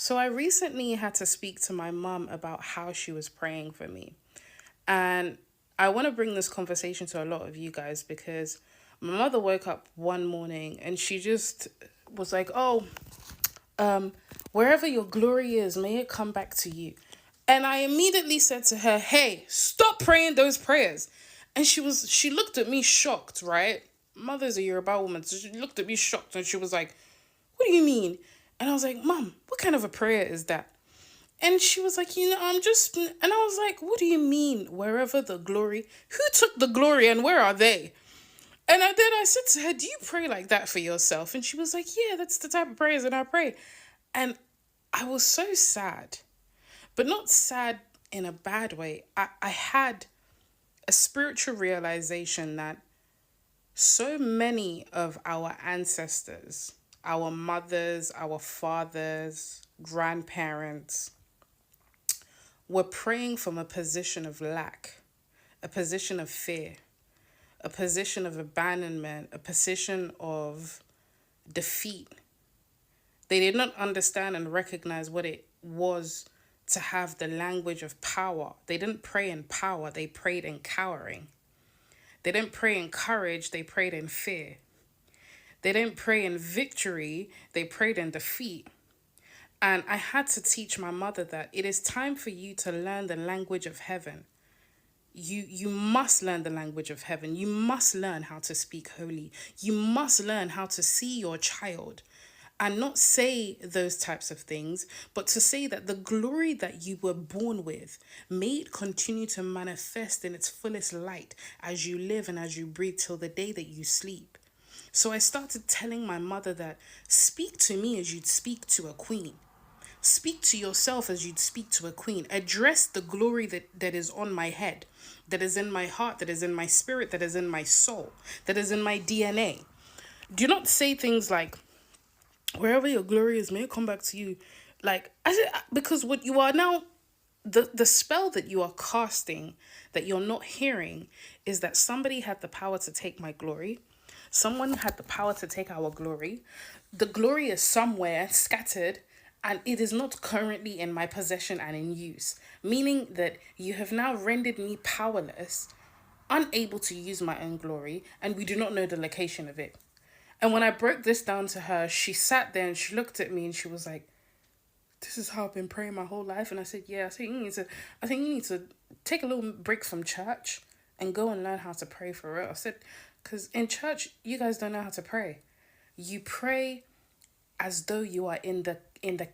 So I recently had to speak to my mum about how she was praying for me. And I want to bring this conversation to a lot of you guys because my mother woke up one morning and she just was like, "Oh, um, wherever your glory is, may it come back to you." And I immediately said to her, "Hey, stop praying those prayers." And she looked at me shocked, right? Mother's a Yoruba woman, so she looked at me shocked and she was like, "What do you mean?" And I was like, "Mom, what kind of a prayer is that?" And she was like, I'm just, and I was like, "What do you mean, wherever the glory? Who took the glory and where are they?" And then I said to her, "Do you pray like that for yourself?" And she was like, "Yeah, that's the type of prayers that I pray." And I was so sad, but not sad in a bad way. I had a spiritual realization that so many of our ancestors, our mothers, our fathers, grandparents, were praying from a position of lack, a position of fear, a position of abandonment, a position of defeat. They did not understand and recognize what it was to have the language of power. They didn't pray in power, they prayed in cowering. They didn't pray in courage, they prayed in fear. They didn't pray in victory, they prayed in defeat. And I had to teach my mother that it is time for you to learn the language of heaven. You must learn the language of heaven. You must learn how to speak holy. You must learn how to see your child and not say those types of things, but to say that the glory that you were born with, may it continue to manifest in its fullest light as you live and as you breathe till the day that you sleep. So I started telling my mother that speak to me as you'd speak to a queen. Speak to yourself as you'd speak to a queen. Address the glory that is on my head, that is in my heart, that is in my spirit, that is in my soul, that is in my DNA. Do not say things like, "Wherever your glory is, may it come back to you." Like, I said, because what you are now, the spell that you are casting, that you're not hearing, is that somebody had the power to take my glory. Someone had the power to take our glory. The glory is somewhere scattered and it is not currently in my possession and in use, meaning that you have now rendered me powerless, unable to use my own glory, and we do not know the location of it. And when I broke this down to her, she sat there and she looked at me and she was like, "This is how I've been praying my whole life." And I said, "Yeah, I think you need to take a little break from church and go and learn how to pray for real." I said, "Because in church, you guys don't know how to pray. You pray as though you are in the camp